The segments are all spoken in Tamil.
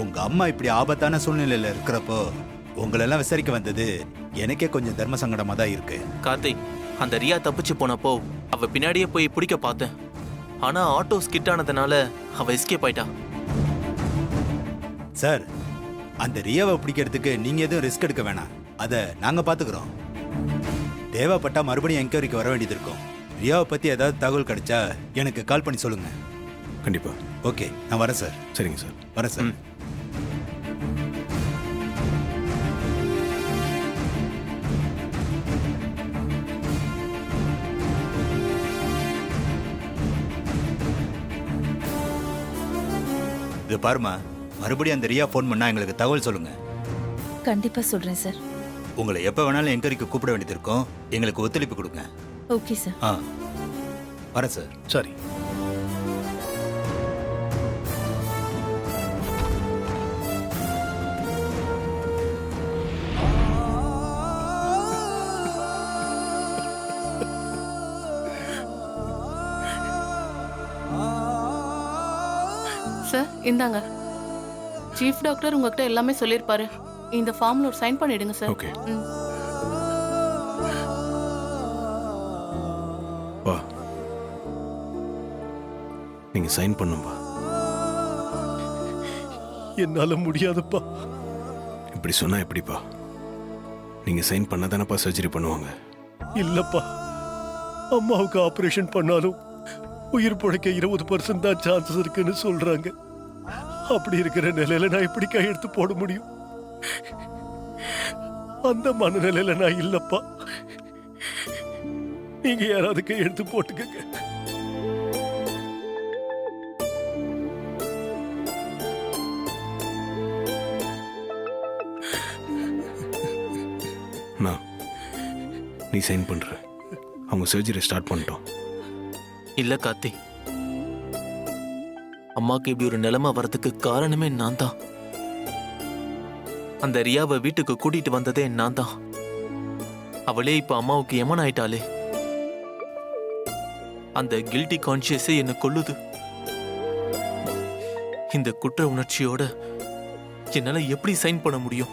உங்க அம்மா இப்படி ஆபத்தான சூழ்நிலையில இருக்கிறப்போ உங்களெல்லாம் விசாரிக்க வந்தது எனக்கே கொஞ்சம் தர்ம சங்கடமா தான் இருக்கு. கார்த்திக், அந்த ரியா தப்பிச்சு போனப்போ அவ பின்னாடியே போய் பிடிக்க பார்த்தேன். ஆனா ஆட்டோ ஸ்கிட் ஆனதுனால அவ எஸ்கேப் ஆயிட்டா. சார், அந்த ரியாவை பிடிக்கிறதுக்கு நீங்க எதுவும் ரிஸ்க் எடுக்க வேணாம். அதை நாங்க பாத்துக்கிறோம். தேவைப்பட்டா மறுபடியும் என்கொயரிக்கு வர வேண்டியது இருக்கும். ரியாவை பத்தி ஏதாவது தகவல் கிடைச்சா எனக்கு கால் பண்ணி சொல்லுங்க. கண்டிப்பா. ஓகே, நான் வரேன் சார். சரிங்க சார். வரேன் சார். இது பாருமா, மறுபடியும் அந்த ரியா ஃபோன் பண்ணா எங்களுக்கு தகவல் சொல்லுங்க. கண்டிப்பா சொல்றேன் சார். உங்களை எப்ப வேணாலும் என்கொயரிக்கு கூப்பிட வேண்டியது இருக்கும். எங்களுக்கு ஒத்துழைப்பு கொடுங்க. Okay sir. வரேன் சார். சரி. சார், இந்தாங்க. சீஃப் டாக்டர் உங்ககிட்ட எல்லாமே சொல்லியிருப்பாரு. இந்த ஃபார்ம்ல ஒரு சைன் பண்ணிடுங்க சார். ஓகே. வா, நீங்க சைன் பண்ணும்பா. என்னால முடியாதுப்பா. இப்படி சொன்னா எப்படிப்பா? நீங்க சைன் பண்ணாதானப்பா சர்ஜரி பண்ணுவாங்க. இல்லப்பா, அம்மாவுக்கு ஆபரேஷன் பண்ணாலும் உயிர் பிழைக்க 20% தான் சான்சஸ் இருக்குன்னு சொல்றாங்க. அப்படி இருக்கிற நிலையில நான் எப்படி கையெழுத்து போட முடியும்? அந்த மனநிலையில நான் இல்லப்பா. நீங்க யாராவது கையெழுத்து போட்டுக்கங்க. நீ சைன் பண்ற. அவங்க சர்ஜரி ஸ்டார்ட் பண்ணிட்டோம். இல்ல கார்த்தி, அம்மாக்கு இப்படி ஒரு நிலைமை வரதுக்கு காரணமே நான் தான். அந்த ரியாவை வீட்டுக்கு கூட்டிட்டு வந்ததே நான் தான். அவளே இப்ப அம்மாவுக்கு எமன் ஆயிட்டாளே. அந்த கில்ட்டி கான்சியஸே என்ன கொல்லுது. இந்த குற்ற உணர்ச்சியோட என்னால எப்படி சைன் பண்ண முடியும்?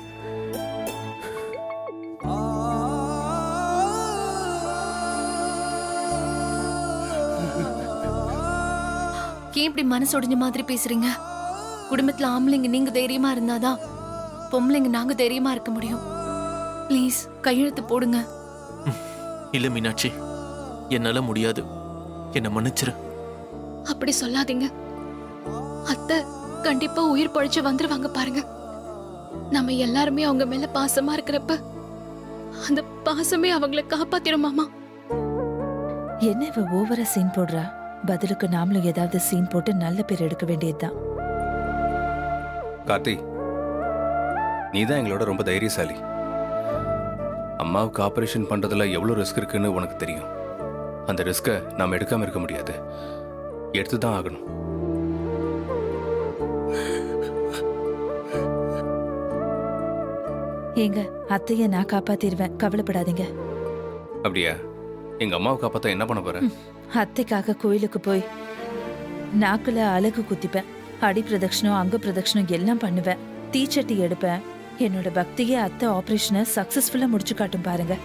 ஏன் இப்படி மனசு உடைஞ்ச மாதிரி பேசுறீங்க? குடும்பத்துல ஆம்பளைங்க நீங்க தைரியமா இருந்தாதான் பொம்பளைங்க நாங்க தைரியமா இருக்க முடியும். ப்ளீஸ் கையெழுத்து போடுங்க. இல்ல மீனாட்சி, என்னால முடியாது. என்ன மன்னிச்சிரு. அப்படி சொல்லாதீங்க. அத்தை கண்டிப்பா உயிர் பழிச்சு வந்துருவாங்க பாருங்க. நம்ம எல்லாருமே அவங்க மேல பாசமா இருக்கிறப்ப அந்த பாசமே அவங்களை காப்பாத்திரும் மாமா. என்ன இவ ஓவரா சீன் போடுறா? பதிலுக்கு நாமளும் ஏதாவது சீன் போட்டு நல்ல பேர் எடுக்க வேண்டியதுதான். கார்த்தி, நீதான் எங்களோட ரொம்ப தைரியசாலி. அம்மாவுக்கு ஆபரேஷன் பண்றதுல எவ்வளவு ரிஸ்க் இருக்குன்னு உனக்கு தெரியும். அந்த ரிஸ்கை நாம எடுக்காம இருக்க முடியாது. எடுத்துதான் ஆகணும். ஏங்க, அத்தைய நான் காப்பாத்திடுவேன், கவலைப்படாதீங்க. அப்படியா? எங்க அம்மாவை காப்பாத்த என்ன பண்ண போற? அத்தைக்காக கோயிலுக்கு போய் நாக்குல அழகு குத்திப்பேன். அடி பிரதட்சணம், அங்க பிரதட்சணம் எல்லாம் பண்ணுவேன். தீச்சட்டி எடுப்பேன். என்னோட பக்தியே அத்தை ஆபரேஷனை சக்சஸ்ஃபுல்லா முடிச்சு காட்டும் பாருங்க.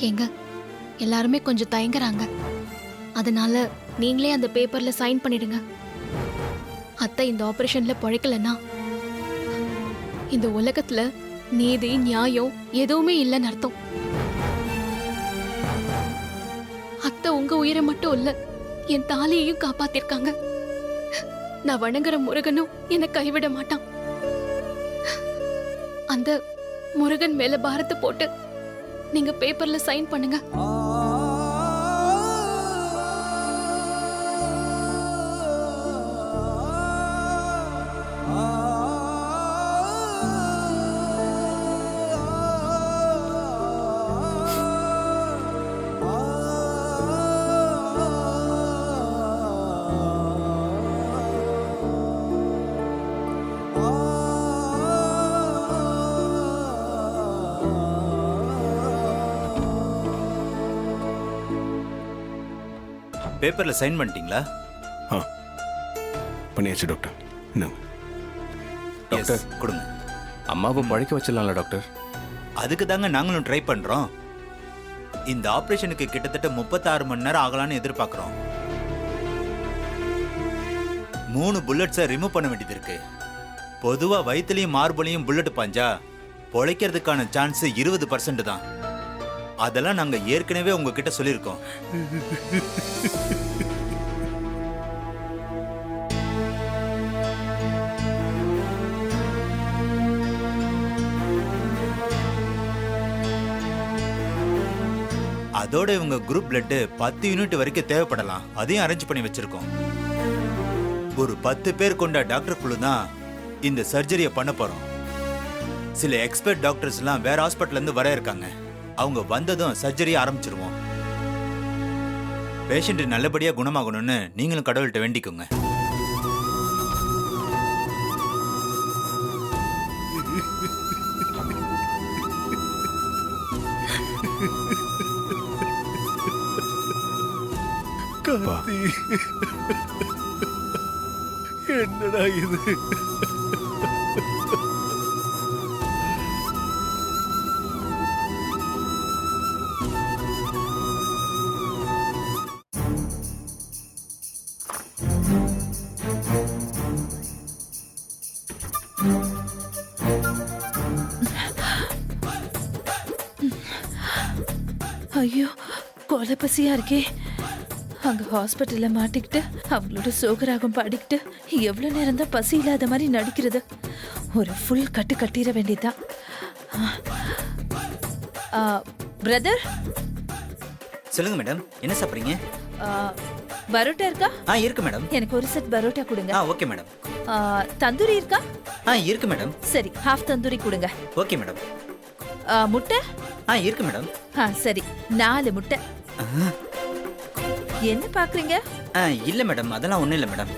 ஏங்க, எல்லாருமே கொஞ்சம் தயங்குறாங்க. அதனால நீங்களே அந்த பேப்பர்ல சைன் பண்ணிடுங்க. அத்தை இந்த ஆபரேஷன்ல பிழைக்கலன்னா இந்த உலகத்துல நீதி நியாயம் எதுவுமே இல்லைன்னு அர்த்தம். அத்தை உங்க உயிரை மட்டும் இல்ல, என் தாலியையும் காப்பாத்திருக்காங்க. நான் வணங்குற முருகனும் என்னை கைவிட மாட்டான். அந்த முருகன் மேல பாரத்தை போட்டு நீங்க பேப்பர்ல சைன் பண்ணுங்க. பேப்பர்ல சைன் பண்ணிட்டீங்களா? பண்ணியாச்சு டாக்டர். என்ன Yes, டாக்டர், கொடுங்க. அம்மாவை பழைக்க வச்சிடலாம்ல டாக்டர்? அதுக்கு தாங்க நாங்களும் ட்ரை பண்றோம். இந்த ஆபரேஷனுக்கு கிட்டத்தட்ட 36 மணி நேரம் ஆகலாம்னு எதிர்பார்க்கிறோம். 3 புல்லட்ஸை ரிமூவ் பண்ண வேண்டியது இருக்கு. பொதுவா வயிற்றுலையும் மார்பலையும் புல்லட் பாஞ்சா பொழைக்கிறதுக்கான சான்ஸ் 20% தான். அதெல்லாம் நாங்க ஏற்கனவே உங்ககிட்ட சொல்லியிருக்கோம். அதோட இவங்க குரூப் பிளட் 10 யூனிட் வரைக்கும் தேவைப்படலாம். அதையும் அரேஞ்ச் பண்ணி வச்சிருக்கோம். ஒரு 10 பேர் கொண்ட டாக்டர் குழு தான் இந்த சர்ஜரியை பண்ண போறோம். சில எக்ஸ்பர்ட் டாக்டர்ஸ் எல்லாம் வேற ஹாஸ்பிட்டல்ல இருந்து வர இருக்காங்க. அவங்க வந்ததும் சர்ஜரியை ஆரம்பிச்சிருவோம். பேஷண்ட் நல்லபடியா குணமாகணும்னு நீங்களும் கடவுள்கிட்ட வேண்டிக்கோங்க. கார்த்தி, என்னடா இது? ஐயோ, கொலை பசியா இருக்கே. அங்க ஹாஸ்பிட்டல்ல மாட்டிக்கிட்டு அவங்களோட சோகராகம் பாடிக்கிட்டு எவ்வளவு நேரம் தான் பசி இல்லாத மாதிரி நடிக்கிறது. ஒரு ஃபுல் கட்டு கட்டிட வேண்டியதுதான். பிரதர், சொல்லுங்க மேடம், என்ன சாப்பிட்றீங்க? பரோட்டா இருக்கா? இருக்கு மேடம். எனக்கு ஒரு செட் பரோட்டா கொடுங்க. Okay madam. தந்தூரி இருக்கா? இருக்கு மேடம். சரி, ஹாஃப் தந்தூரி கொடுங்க. Okay madam. முட்டை? இருக்கு மேடம். சரி, 4 முட்டை. என்ன பாக்குறீங்க? இல்ல மேடம், அதெல்லாம் ஒண்ணும் இல்ல மேடம்.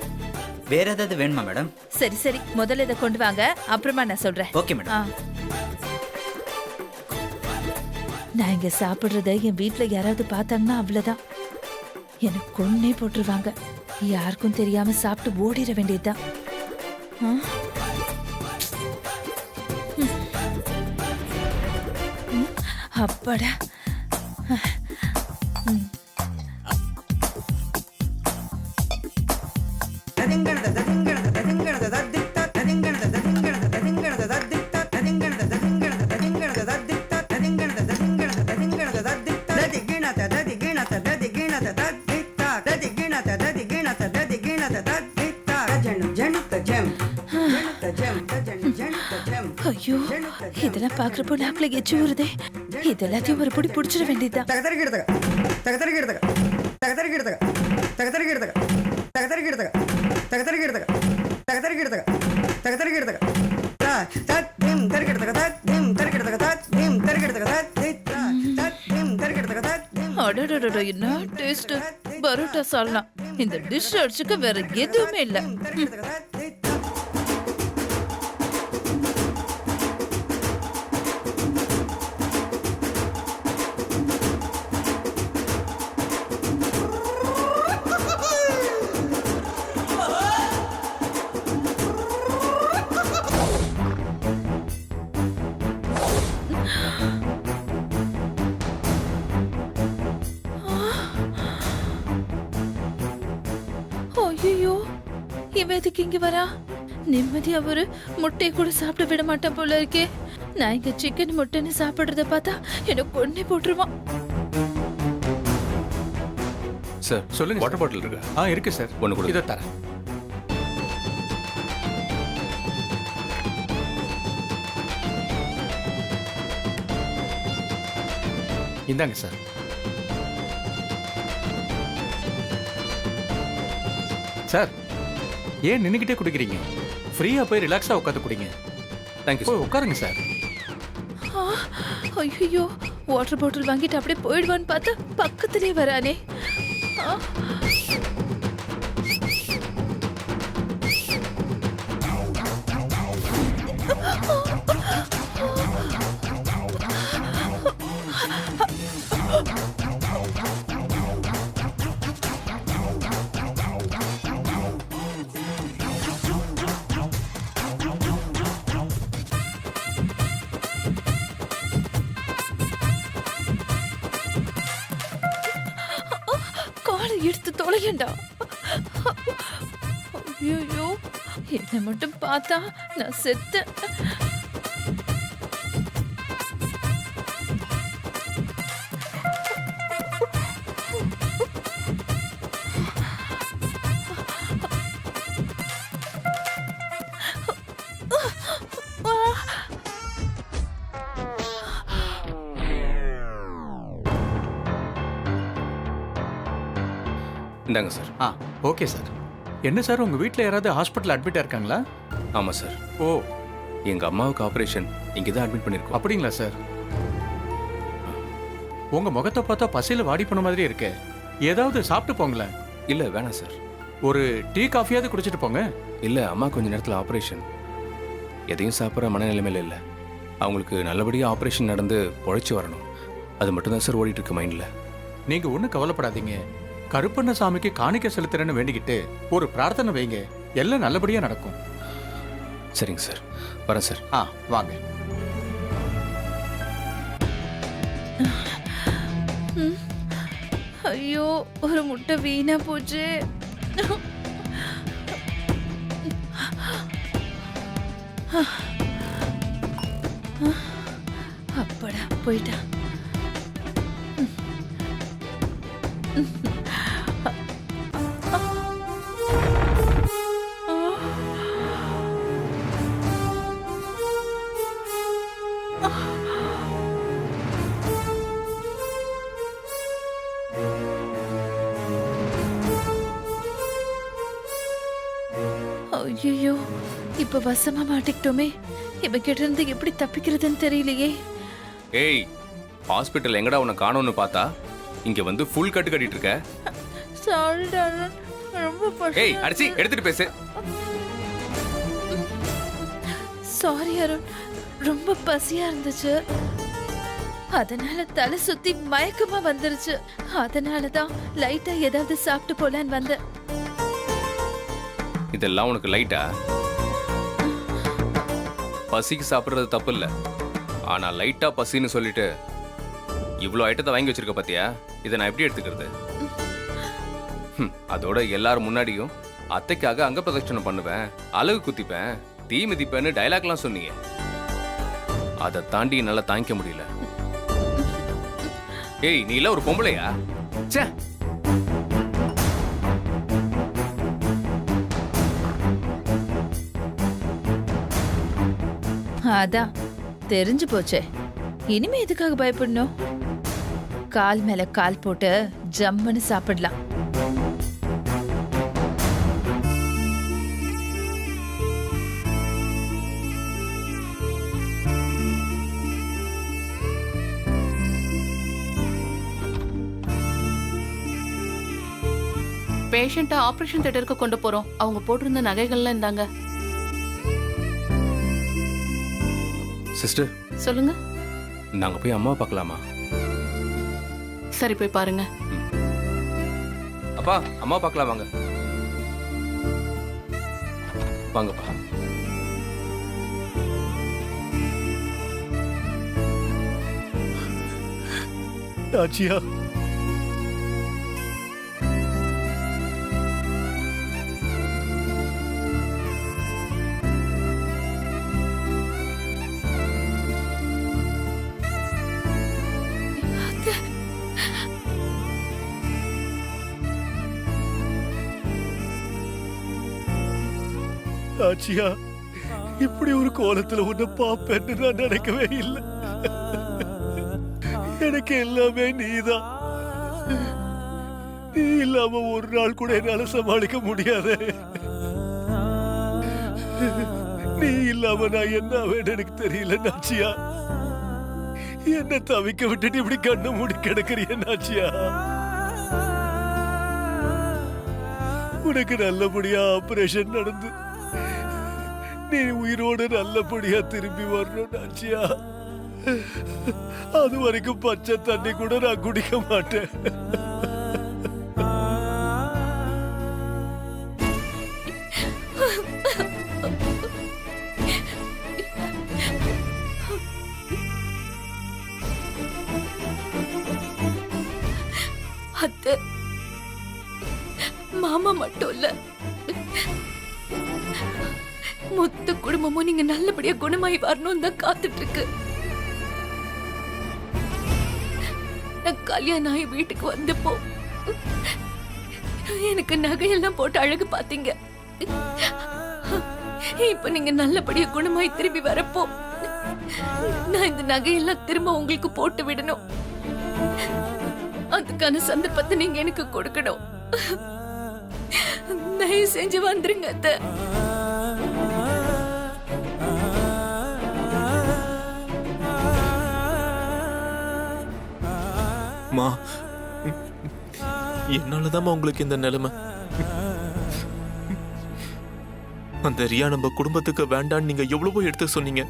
வேற ஏதாவது வேணுமா மேடம்? சரி சரி, முதல்ல இதை கொண்டு வாங்க, அப்புறமா நான் சொல்றேன். Okay madam. நான் இங்க சாப்பிடுறத என் வீட்டுல யாராவது பார்த்தாங்கன்னா அவ்வளவுதான், எனக்கு கொன்னே போட்டுருவாங்க. யாருக்கும் தெரியாம சாப்பிட்டு ஓடிட வேண்டியதுதான். அப்பாடா. ஐயோ, இதெல்லாம் பாக்குறப்போ நாக்குல எச்சி ஊறுதே. இதெல்லாத்தையும் ஒரு புடி புடிச்சிட வேண்டியதுதான். அடடடட, என்ன டேஸ்ட்! பரோட்டா சால்னா இந்த டிஷ் அடிச்சுக்க வேற எதுவுமே இல்ல. ஐயோ, இவன் எதுக்கு இங்க வரா? நிம்மதியா ஒரு முட்டையை கூட சாப்பிட விட மாட்டான் போல இருக்கே. நான் இங்க சிக்கன் முட்டைன்னு சாப்பிடுறத பார்த்தா எனக்கு கொன்னே போட்டுருவான். சார் சொல்லுங்க. வாட்டர் பாட்டில் இருக்கா? இருக்கு சார். ஒன்று கொடுங்க. இதை தரேன். இந்தாங்க சார். சார், ஏன் நின்றுக்கிட்டே குடிக்கிறீங்க? ஃப்ரீயாக போய் ரிலாக்ஸாக உட்காந்து குடிங்க. தேங்க்யூ. போய் உட்காருங்க சார். ஐயோ, வாட்டர் பாட்டில் வாங்கிட்டு அப்படியே போயிடுவான்னு பார்த்தா பக்கத்துலேயே வரானே. தொலையண்டா. ஐயோ, என்னை மட்டும் பார்த்தா நான் செத்தேன். இந்தாங்க சார். Okay sir. என்ன சார், உங்கள் வீட்டில் யாராவது ஹாஸ்பிட்டல் அட்மிட்டாக இருக்காங்களா? ஆமாம் சார். ஓ, எங்கள் அம்மாவுக்கு ஆப்ரேஷன் இங்கே தான் அட்மிட் பண்ணியிருக்கோம். அப்படிங்களா சார்? உங்கள் முகத்தை பார்த்தா பசியில் வாடி போன மாதிரி இருக்கு. ஏதாவது சாப்பிட்டு போங்களேன். இல்லை வேணாம் சார். ஒரு டீ காஃபியாவது குடிச்சிட்டு போங்க. இல்லை, அம்மா கொஞ்ச நேரத்தில் ஆப்ரேஷன். எதையும் சாப்பிட்ற மனநிலைமையில் இல்லை. அவங்களுக்கு நல்லபடியாக ஆப்ரேஷன் நடந்து பொழைச்சி வரணும். அது மட்டும்தான் சார் ஓடிட்டு இருக்கு மைண்டில். நீங்கள் ஒன்றும் கவலைப்படாதீங்க. கருப்பண்ணசாமிக்கு காணிக்கை செலுத்துறேன்னு வேண்டிக்கிட்டு ஒரு பிரார்த்தனை வைங்க, எல்லாம் நல்லபடியாக நடக்கும். சரிங்க சார், வரேன் சார். வாங்க. ஐயோ, ஒரு முட்டை வீணா போச்சு. அப்படா போயிட்டா. ஐயோ, இப்ப வசமா மாட்டிக்கிட்டோமே. இவன் கிட்ட இருந்து எப்படி தப்பிக்கிறதுன்னு தெரியலையே. ஏய், ஹாஸ்பிட்டல் எங்கடா உன்னை காணோன்னு பார்த்தா இங்க வந்து ஃபுல் கட்டு கட்டிட்டு இருக்க. சாரி டார்லிங், ரொம்ப பசி. ஏய், அடிச்சி எடுத்துட்டு பேசு. சாரி அருண், ரொம்ப பசியா இருந்துச்சு. அதனால தலை சுத்தி மயக்கமா வந்துருச்சு. அதனாலதான் லைட்டா ஏதாவது சாப்பிட்டு போலான்னு வந்தேன். இதெல்லாம் உனக்கு லைட்டா? பசிக்கு சாப்பிட்றது தப்பு இல்லை. ஆனா லைட்டா பசின்னு சொல்லிட்டு இவ்வளோ ஐட்டத்தை வாங்கி வச்சிருக்க பாத்தியா? இதை நான் எப்படி எடுத்துக்கிறது? அதோட எல்லாரும் முன்னாடியும் அத்தைக்காக அங்க பிரதட்சணம் பண்ணுவேன், அழகு குத்திப்பேன், தீ மிதிப்பேன்னு டைலாக்லாம் சொன்னீங்க. அதை தாண்டி என்னால தாங்கிக்க முடியல. ஏய், நீ எல்லாம் ஒரு பொம்பளையா? ச்சே. அதான் தெரிஞ்சு போச்சே. இனிமே எதுக்காக பயப்படணும்? கால் மேல கால் போட்டு ஜம்முன்னு சாப்பிடலாம். பேஷண்ட்டை ஆபரேஷன் தியேட்டருக்கு கொண்டு போறோம். அவங்க போட்டிருந்த நகைகள்லாம் இந்தாங்க. சிஸ்டர், சொல்லுங்க. நாங்க போய் அம்மா பார்க்கலாமா? சரி, போய் பாருங்க. அப்பா, அம்மா பார்க்கலாம் வாங்க. வாங்கப்பா. ஆச்சியா, ஆச்சியா, இப்படி ஒரு கோலத்துல உன்னை பாப்பேன்னு நான் நினைக்கவே இல்லை. எனக்கு எல்லாமே நீதான். நீ இல்லாம ஒரு நாள் கூட என்னால சமாளிக்க முடியாது. நீ இல்லாம நான் என்ன ஆவேன்னு எனக்கு தெரியல நாச்சியா. என்ன தவிக்க விட்டுட்டு இப்படி கண்ணு மூடி கிடக்குறிய நாச்சியா. உனக்கு நல்லபடியா ஆபரேஷன் நடந்து நீ உயிரோடு நல்லபடியா திரும்பி வரணும் நாச்சியா. அது வரைக்கும் பச்சை தண்ணி கூட நான் குடிக்க மாட்டேன். மாமா மட்டும் இல்ல, மொத்த குடும்பமும் நீங்க நல்லபடியா குணமாயி வரணும் தான் காத்துட்டு இருக்கு. நான் கல்யாணம் ஆகி வீட்டுக்கு வந்தப்போ எனக்கு நகையெல்லாம் போட்டு அழகு பாத்தீங்க. இப்ப நீங்க நல்லபடியா குணமாய் திரும்பி வரப்போ நான் இந்த நகையெல்லாம் திரும்ப உங்களுக்கு போட்டு விடணும். அதுக்கான சந்தர்ப்பத்தை நீங்க எனக்கு கொடுக்கணும். தயவு செஞ்சு வந்துருங்க அத்தை. மா, என்னாலதான் உங்களுக்கு இந்த நிலைமை. அந்த ரியா நம்ம குடும்பத்துக்கு வேண்டான்னு நீங்க எவ்வளவோ எடுத்து சொன்னீங்க.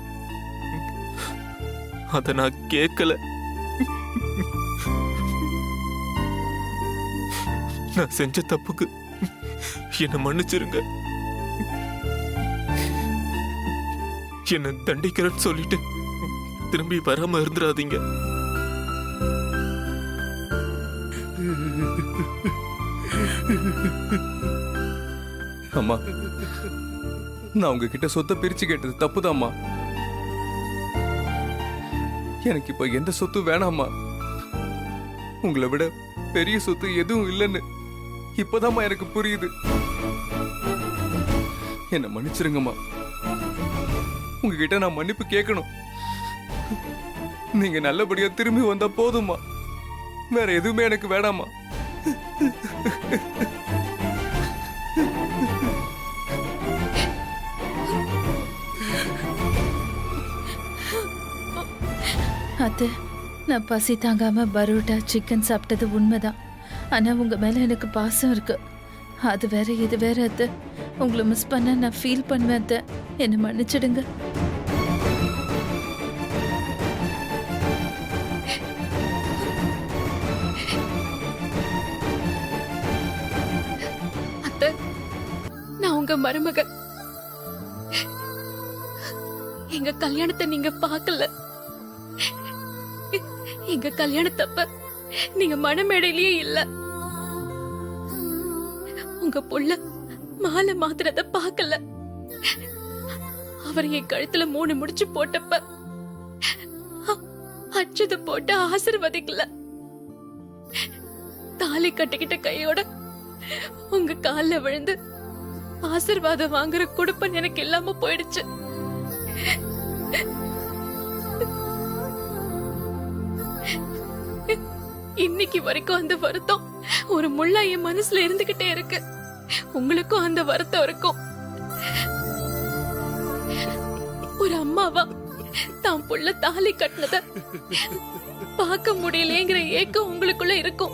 அத நான் கேட்கல. நான் செஞ்ச தப்புக்கு என்ன மன்னிச்சிருங்க. என்ன தண்டிக்கிறேன்னு சொல்லிட்டு திரும்பி வராம இருந்துடாதீங்க. அம்மா, நான் உங்ககிட்ட சொத்தை பிரிச்சு கேட்டது தப்புதாம்மா. எனக்கு இப்ப எந்த சொத்து வேணாம்மா. உங்களை விட பெரிய சொத்து எதுவும் இல்லைன்னு இப்பதாம்மா எனக்கு புரியுது. என்ன மன்னிச்சிருங்கம்மா. உங்ககிட்ட நான் மன்னிப்பு கேட்கணும். நீங்க நல்லபடியா திரும்பி வந்தா போதும்மா. வேற எதுவுமே எனக்கு வேணாமா. அது நான் பசி தாங்காம பரோட்டா சிக்கன் சாப்பிட்டது உண்மைதான். ஆனா உங்க மேல எனக்கு பாசம் இருக்கு. அது வேற இது வேற அத்தை. உங்களை மிஸ் பண்ண நான் ஃபீல் பண்ணுவேன் அத்தை. என்ன மன்னிச்சிடுங்க. அத்தை, நான் உங்க மருமக. எங்க கல்யாணத்தை நீங்க பார்க்கல. எங்க கல்யாணத்தப்ப நீங்க மணமேடையிலேயே இல்ல. உங்க புள்ள மாலை மாத்திரத பார்க்கல. அவர் என் கழுத்துல 3 முடிச்சு போட்டப்ப அச்சத போட்டு ஆசீர்வதிக்கல. தாலி கட்டிக்கிட்ட கையோட உங்க கால்ல விழுந்து ஆசீர்வாதம் வாங்குற குடுப்பன் எனக்கு இல்லாம போயிடுச்சு. இன்னைக்கு வரைக்கும் அந்த வருத்தம் ஒரு முள்ளா என் மனசுல இருந்துகிட்டே இருக்கு. உங்களுக்கும் அந்த வருத்தம் இருக்கும். ஒரு அம்மாவா தான் புள்ள தாலி கட்டினத பார்க்க முடியலையேங்கிற ஏக்கம் உங்களுக்குள்ள இருக்கும்.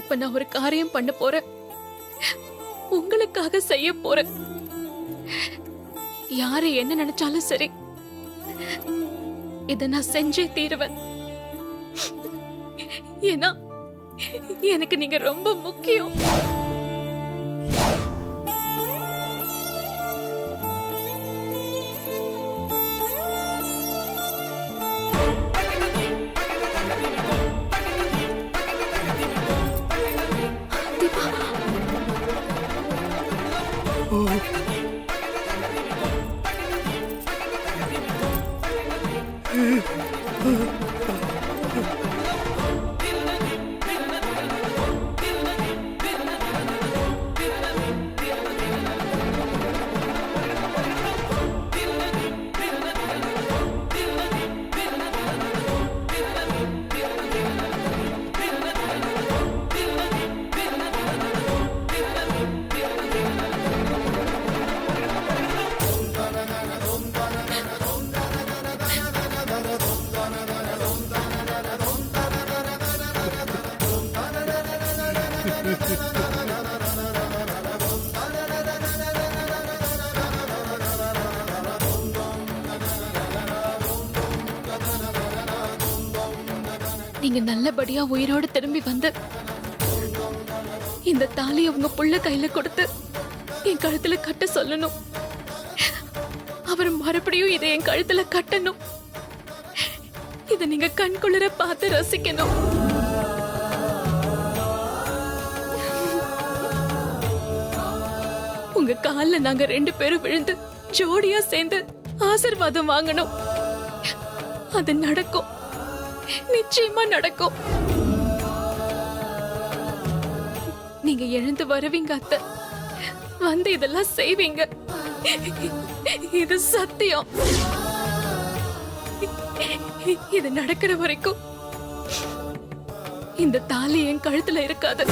இப்ப நான் ஒரு காரியம் பண்ண போறேன். உங்களுக்காக செய்ய போறேன். யாரு என்ன நினைச்சாலும் சரி, இத நான் செஞ்சே தீருவேன். ஏன்னா எனக்கு நீங்க ரொம்ப முக்கியம். நீங்க நல்லபடியா உயிரோடு திரும்பி வந்து இந்த தாலியை உங்க புள்ள கையில கொடுத்து என் கழுத்துல கட்ட சொல்லணும். அவர் மறுபடியும் இதை என் கழுத்துல கட்டணும். இத நீங்க கண்குளிர பார்த்து ரசிக்கணும். உங்க கால்ல நாங்க 2 பேரும் விழுந்து ஜோடியா சேர்ந்து ஆசீர்வாதம் வாங்கணும். அது நடக்கும், நிச்சயமா நடக்கும். நீங்க எழுந்து வருவீங்க அத்தை, வந்து இதெல்லாம் செய்வீங்க. இது சத்தியம். இது நடக்கிற வரைக்கும் இந்த தாலி என் கழுத்துல இருக்காது.